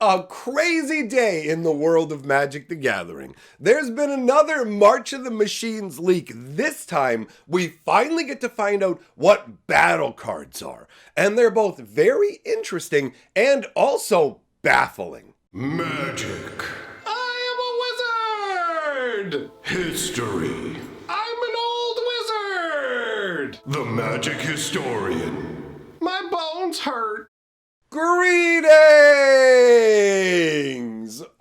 a crazy day in the world of Magic the Gathering. There's been another March of the Machines leak. This time, we finally get to find out what battle cards are. And they're both very interesting and also baffling. Magic. I am a wizard! History. I'm an old wizard! The magic historian. My bones hurt. Greetings,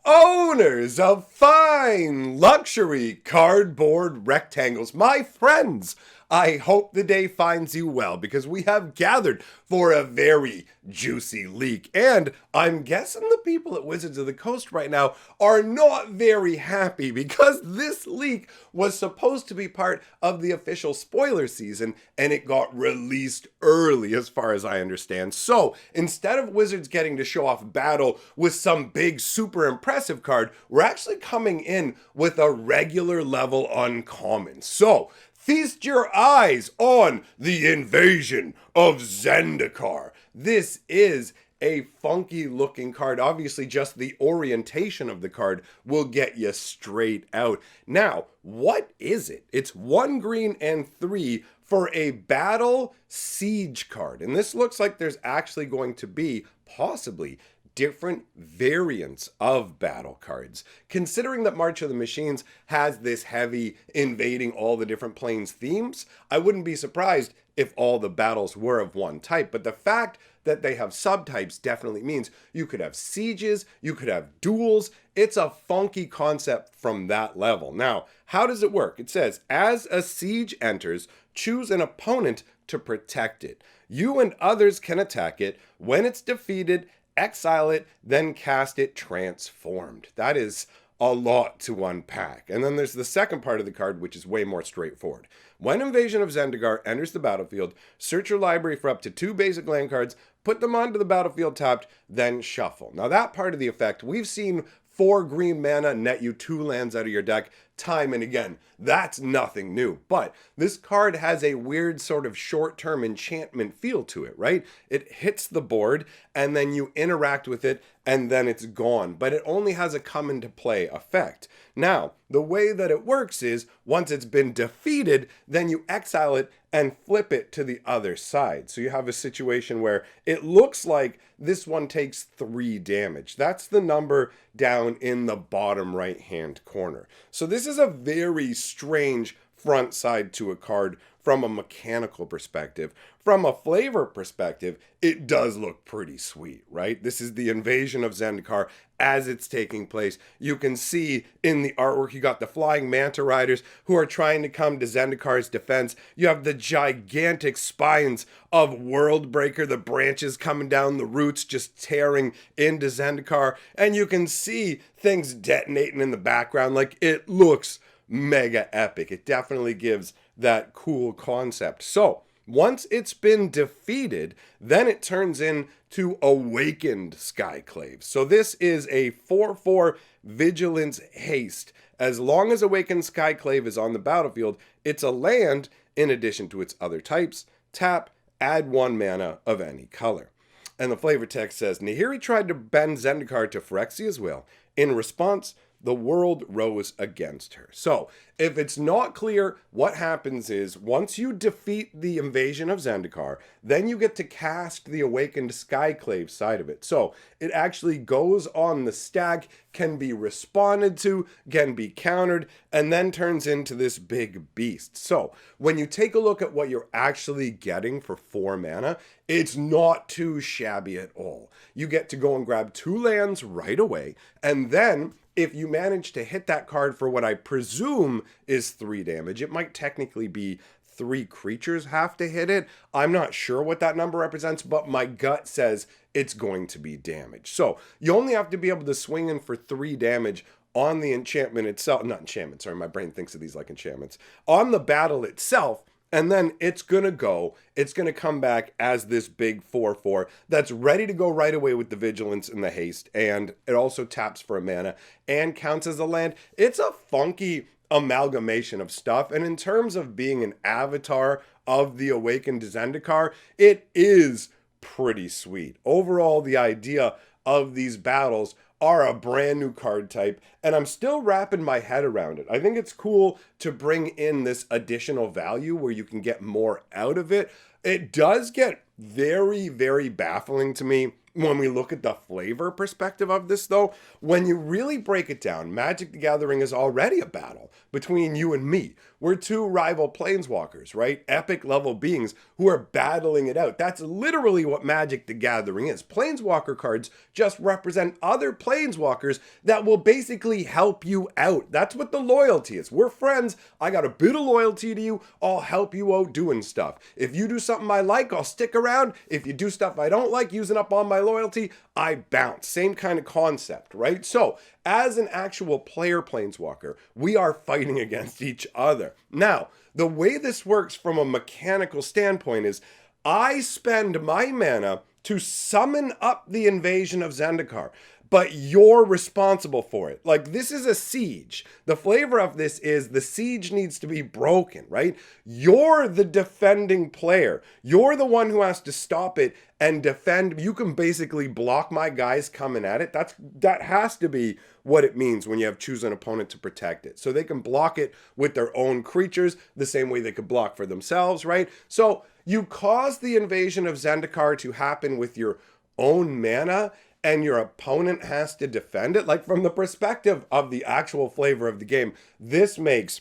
owners of fine luxury cardboard rectangles, my friends. I hope the day finds you well because we have gathered for a very juicy leak. And I'm guessing the people at Wizards of the Coast right now are not very happy because this leak was supposed to be part of the official spoiler season and it got released early as far as I understand. So instead of Wizards getting to show off battle with some big super impressive card, we're actually coming in with a regular level uncommon. So feast your eyes on the invasion of Zendikar. This is a funky looking card. Obviously, just the orientation of the card will get you straight out. Now, what is it? It's 1 green and 3 for a battle siege card. And this looks like there's actually going to be possibly different variants of battle cards. Considering that March of the Machines has this heavy invading all the different planes themes, I wouldn't be surprised if all the battles were of one type. But the fact that they have subtypes definitely means you could have sieges, you could have duels. It's a funky concept from that level. Now, how does it work? It says, as a siege enters, choose an opponent to protect it. You and others can attack it. When it's defeated, exile it, then cast it transformed. That is a lot to unpack. And then there's the second part of the card, which is way more straightforward. When Invasion of Zendikar enters the battlefield, search your library for up to 2 basic land cards, put them onto the battlefield tapped, then shuffle. Now that part of the effect, we've seen 4 green mana net you 2 lands out of your deck time and again. That's nothing new. But this card has a weird sort of short-term enchantment feel to it, right? It hits the board and then you interact with it and then it's gone. But it only has a come into play effect. Now, the way that it works is once it's been defeated, then you exile it and flip it to the other side. So you have a situation where it looks like this one takes 3 damage. That's the number down in the bottom right hand corner. So this is a very strange front side to a card from a mechanical perspective. From a flavor perspective, it does look pretty sweet, right? This is the invasion of Zendikar as it's taking place. You can see in the artwork, you got the flying manta riders who are trying to come to Zendikar's defense. You have the gigantic spines of Worldbreaker, the branches coming down the roots, just tearing into Zendikar. And you can see things detonating in the background. Like, it looks mega epic. It definitely gives that cool concept. So once it's been defeated, then it turns into Awakened Skyclave. So this is a 4/4 Vigilance Haste. As long as Awakened Skyclave is on the battlefield, it's a land in addition to its other types. Tap, add 1 mana of any color. And the flavor text says, Nahiri tried to bend Zendikar to Phyrexia's will. In response, the world rose against her. So, if it's not clear, what happens is, once you defeat the invasion of Zendikar, then you get to cast the Awakened Skyclave side of it. So, it actually goes on the stack, can be responded to, can be countered, and then turns into this big beast. So, when you take a look at what you're actually getting for 4 mana, it's not too shabby at all. You get to go and grab 2 lands right away, and then if you manage to hit that card for what I presume is 3 damage, it might technically be 3 creatures have to hit it. I'm not sure what that number represents, but my gut says it's going to be damage. So you only have to be able to swing in for 3 damage on the enchantment itself. Not enchantment, sorry, my brain thinks of these like enchantments. On the battle itself, and then it's going to come back as this big 4/4 that's ready to go right away with the Vigilance and the Haste. And it also taps for a mana and counts as a land. It's a funky amalgamation of stuff. And in terms of being an avatar of the Awakened Zendikar, it is pretty sweet. Overall, the idea of these battles are a brand new card type, and I'm still wrapping my head around it. I think it's cool to bring in this additional value where you can get more out of it. It does get very, very baffling to me when we look at the flavor perspective of this, though. When you really break it down, Magic the Gathering is already a battle between you and me. We're two rival planeswalkers, right? Epic level beings who are battling it out. That's literally what Magic the Gathering is. Planeswalker cards just represent other planeswalkers that will basically help you out. That's what the loyalty is. We're friends. I got a bit of loyalty to you. I'll help you out doing stuff. If you do something I like, I'll stick around. If you do stuff I don't like, using up all my loyalty, I bounce. Same kind of concept, right? So, as an actual player planeswalker, we are fighting against each other. Now, the way this works from a mechanical standpoint is I spend my mana to summon up the invasion of Zendikar, but you're responsible for it. Like, this is a siege. The flavor of this is the siege needs to be broken, right? You're the defending player. You're the one who has to stop it and defend. You can basically block my guys coming at it. That has to be what it means when you have choose an opponent to protect it. So they can block it with their own creatures the same way they could block for themselves, right? So you cause the invasion of Zendikar to happen with your own mana, and your opponent has to defend it. Like, from the perspective of the actual flavor of the game, this makes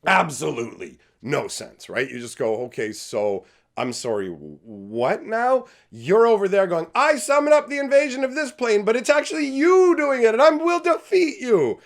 absolutely no sense, right? You just go, okay, so I'm sorry, what now? You're over there going, I summon up the invasion of this plane, but it's actually you doing it, and I will defeat you.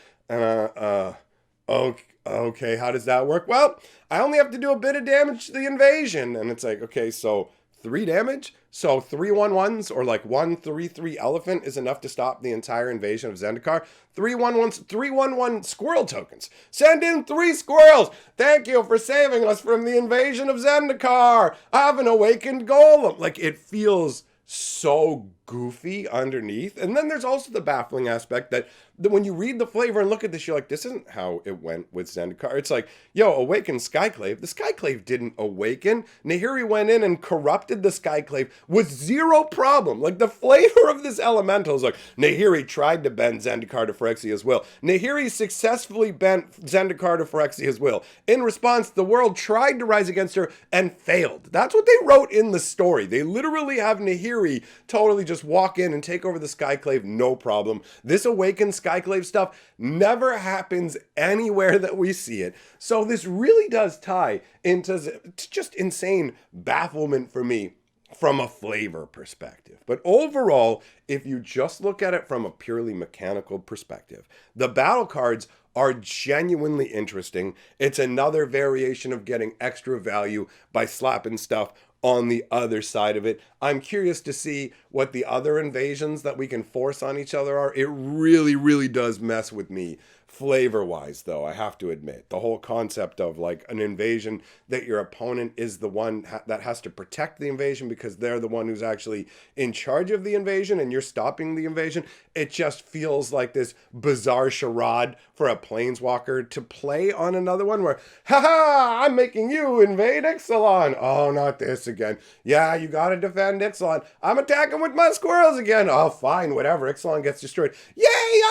Okay, how does that work? Well, I only have to do a bit of damage to the invasion. And it's like, okay, so 3 damage? So 3/1/1s or like 1/3/3 elephant is enough to stop the entire invasion of Zendikar. 3/1/1s, 3/1/1 squirrel tokens. Send in 3 squirrels. Thank you for saving us from the invasion of Zendikar. I have an awakened golem. Like, it feels so goofy underneath. And then there's also the baffling aspect that when you read the flavor and look at this, you're like, this isn't how it went with Zendikar. It's like, yo, awaken Skyclave. The Skyclave didn't awaken. Nahiri went in and corrupted the Skyclave with 0 problem. Like, the flavor of this elemental is like, Nahiri tried to bend Zendikar to Phyrexia's will. Nahiri successfully bent Zendikar to Phyrexia's will. In response, the world tried to rise against her and failed. That's what they wrote in the story. They literally have Nahiri totally just walk in and take over the Skyclave, no problem. This awakened Skyclave stuff never happens anywhere that we see it. So this really does tie into just insane bafflement for me from a flavor perspective. But overall, if you just look at it from a purely mechanical perspective, the battle cards are genuinely interesting. It's another variation of getting extra value by slapping stuff on the other side of it. I'm curious to see what the other invasions that we can force on each other are. It really, really does mess with me flavor-wise, though, I have to admit. The whole concept of, like, an invasion that your opponent is the one that has to protect the invasion because they're the one who's actually in charge of the invasion and you're stopping the invasion. It just feels like this bizarre charade for a planeswalker to play on another one where, haha, I'm making you invade Ixalan. Oh, not this again. Yeah, you gotta defend Ixalan. I'm attacking with my squirrels again. Oh, fine, whatever. Ixalan gets destroyed. Yay,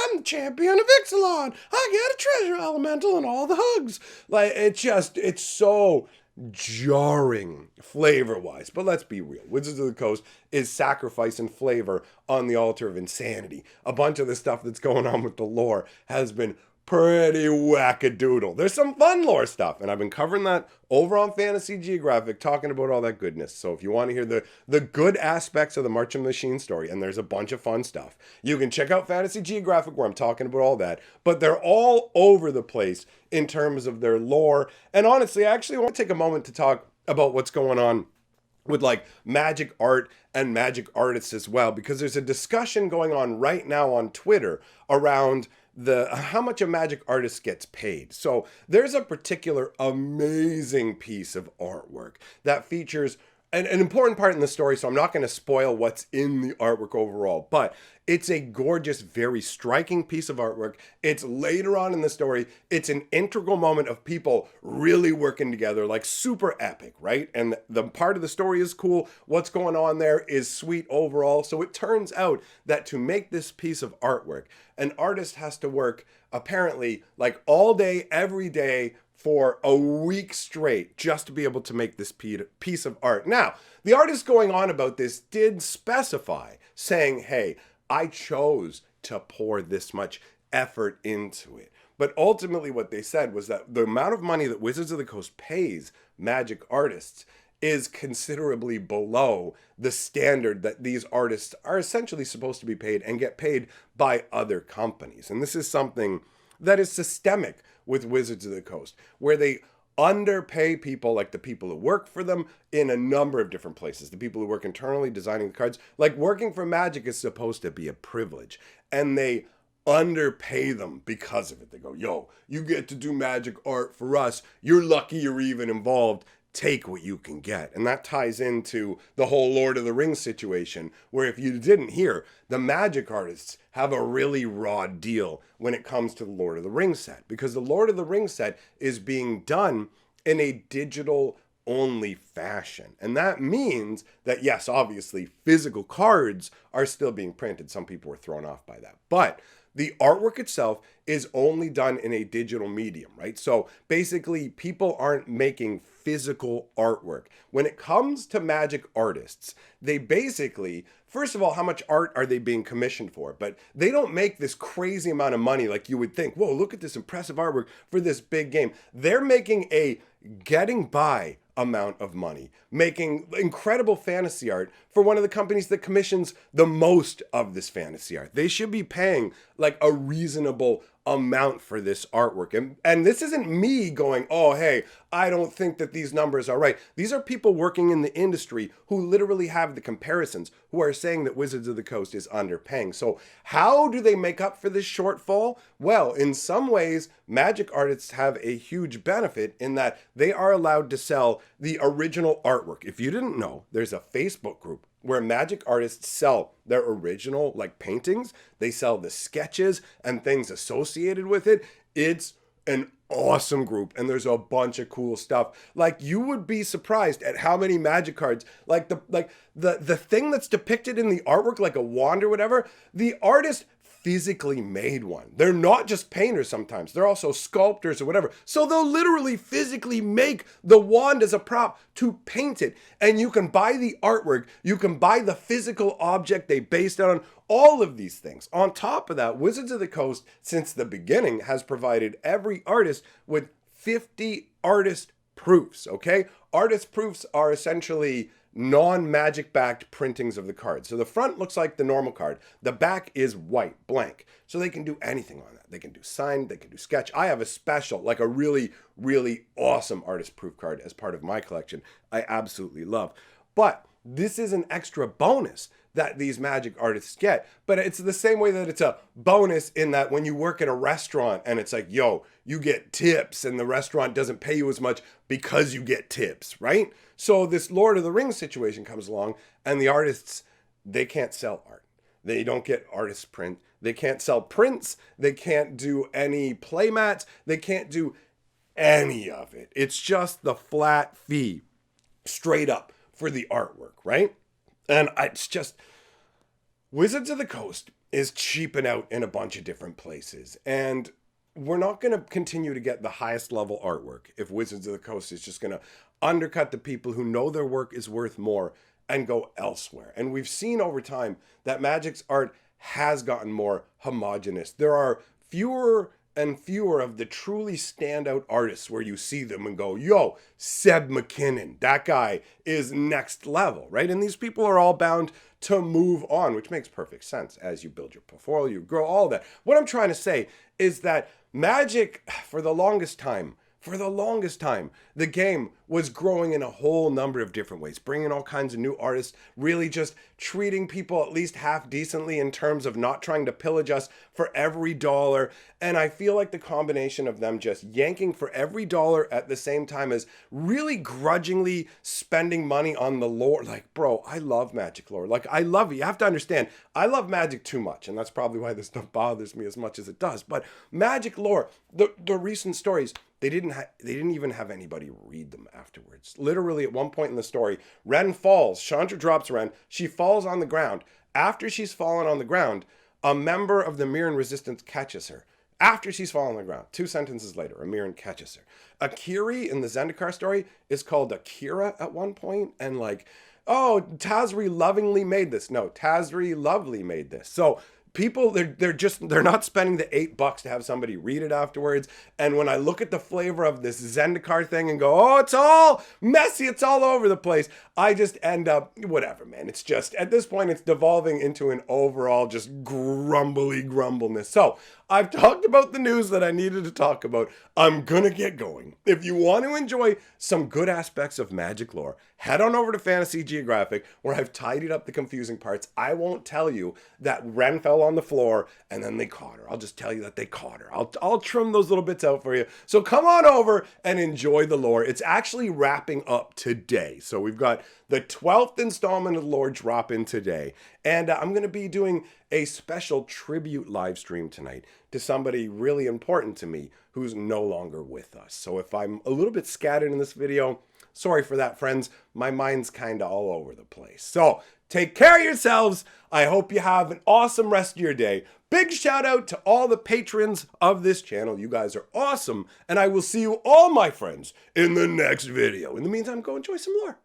I'm the champion of Ixalan. I get a treasure elemental and all the hugs. Like, it's so jarring flavor-wise. But let's be real. Wizards of the Coast is sacrificing flavor on the altar of insanity. A bunch of the stuff that's going on with the lore has been pretty wackadoodle. There's some fun lore stuff, and I've been covering that over on Fantasy Geographic, talking about all that goodness. So if you want to hear the good aspects of the March of the Machine story, and there's a bunch of fun stuff, you can check out Fantasy Geographic where I'm talking about all that. But they're all over the place in terms of their lore. And honestly, I actually want to take a moment to talk about what's going on with, like, magic art and magic artists as well, because there's a discussion going on right now on Twitter around how much a magic artist gets paid. So there's a particular amazing piece of artwork that features an important part in the story, so I'm not going to spoil what's in the artwork overall, but it's a gorgeous, very striking piece of artwork. It's later on in the story. It's an integral moment of people really working together, like super epic, right? And the part of the story is cool. What's going on there is sweet overall. So it turns out that to make this piece of artwork, an artist has to work apparently like all day, every day, for a week straight just to be able to make this piece of art. Now, the artist going on about this did specify, saying, hey, I chose to pour this much effort into it. But ultimately what they said was that the amount of money that Wizards of the Coast pays Magic artists is considerably below the standard that these artists are essentially supposed to be paid and get paid by other companies. And this is something that is systemic with Wizards of the Coast, where they underpay people, like the people who work for them, in a number of different places. The people who work internally designing the cards, like working for Magic is supposed to be a privilege, and they underpay them because of it. They go, yo, you get to do Magic art for us. You're lucky you're even involved. Take what you can get. And that ties into the whole Lord of the Rings situation, where if you didn't hear, the Magic artists have a really raw deal when it comes to the Lord of the Rings set, because the Lord of the Rings set is being done in a digital only fashion. And that means that, yes, obviously physical cards are still being printed. Some people were thrown off by that. But the artwork itself is only done in a digital medium, right? So basically, people aren't making physical artwork. When it comes to Magic artists, they basically, first of all, how much art are they being commissioned for? But they don't make this crazy amount of money like you would think. Whoa, look at this impressive artwork for this big game. They're making a getting by amount of money, making incredible fantasy art for one of the companies that commissions the most of this fantasy art. They should be paying like a reasonable amount for this artwork. And this isn't me going, oh, hey, I don't think that these numbers are right. These are people working in the industry who literally have the comparisons, who are saying that Wizards of the Coast is underpaying. So how do they make up for this shortfall? Well, in some ways, Magic artists have a huge benefit in that they are allowed to sell the original artwork. If you didn't know, there's a Facebook group where Magic artists sell their original like paintings. They sell the sketches and things associated with it. It's an awesome group, and there's a bunch of cool stuff. Like, you would be surprised at how many Magic cards, like the thing that's depicted in the artwork, like a wand or whatever, the artist physically made one. They're not just painters sometimes. They're also sculptors or whatever. So they'll literally physically make the wand as a prop to paint it. And you can buy the artwork. You can buy the physical object they based it on. All of these things. On top of that, Wizards of the Coast, since the beginning, has provided every artist with 50 artist proofs, okay? Artist proofs are essentially non-Magic backed printings of the card. So the front looks like the normal card. The back is white, blank. So they can do anything on that. They can do sign, they can do sketch. I have a special, like a really, really awesome artist proof card as part of my collection. I absolutely love. But this is an extra bonus that these Magic artists get. But it's the same way that it's a bonus in that when you work in a restaurant and it's like, yo, you get tips and the restaurant doesn't pay you as much because you get tips, right? So this Lord of the Rings situation comes along and the artists, they can't sell art. They don't get artist print. They can't sell prints. They can't do any playmats. They can't do any of it. It's just the flat fee straight up for the artwork, right? And it's just, Wizards of the Coast is cheaping out in a bunch of different places. And we're not going to continue to get the highest level artwork if Wizards of the Coast is just going to undercut the people who know their work is worth more and go elsewhere. And we've seen over time that Magic's art has gotten more homogenous. There are fewer and fewer of the truly standout artists where you see them and go, yo, Seb McKinnon, that guy is next level, right? And these people are all bound to move on, which makes perfect sense as you build your portfolio, you grow, all that. What I'm trying to say is that Magic, for the longest time, the game was growing in a whole number of different ways, bringing all kinds of new artists, really just treating people at least half decently in terms of not trying to pillage us for every dollar. And I feel like the combination of them just yanking for every dollar at the same time as really grudgingly spending money on the lore. Like, bro, I love Magic lore. Like, I love it. You have to understand, I love Magic too much. And that's probably why this stuff bothers me as much as it does. But Magic lore, the recent stories, they didn't even have anybody read them afterwards. Literally, at one point in the story, Ren falls. Chandra drops Ren. She falls on the ground. After she's fallen on the ground, a member of the Mirren Resistance catches her. After she's fallen on the ground, 2 sentences later, a Mirren catches her. Akiri in the Zendikar story is called Akira at one point, and like, oh, Tazri lovingly made this. No, Tazri lovely made this. So people, they're not spending the $8 to have somebody read it afterwards. And when I look at the flavor of this Zendikar thing and go, oh, it's all messy, it's all over the place, I just end up, whatever, man. It's just, at this point, it's devolving into an overall just grumbleness. So I've talked about the news that I needed to talk about. I'm gonna get going. If you want to enjoy some good aspects of Magic lore, head on over to Fantasy Geographic, where I've tidied up the confusing parts. I won't tell you that Ren fell on the floor and then they caught her. I'll just tell you that they caught her. I'll trim those little bits out for you. So come on over and enjoy the lore. It's actually wrapping up today. So we've got the 12th installment of the lore dropping today. And I'm going to be doing a special tribute live stream tonight to somebody really important to me who's no longer with us. So if I'm a little bit scattered in this video, sorry for that, friends. My mind's kind of all over the place. So take care of yourselves. I hope you have an awesome rest of your day. Big shout out to all the patrons of this channel. You guys are awesome. And I will see you all, my friends, in the next video. In the meantime, go enjoy some lore.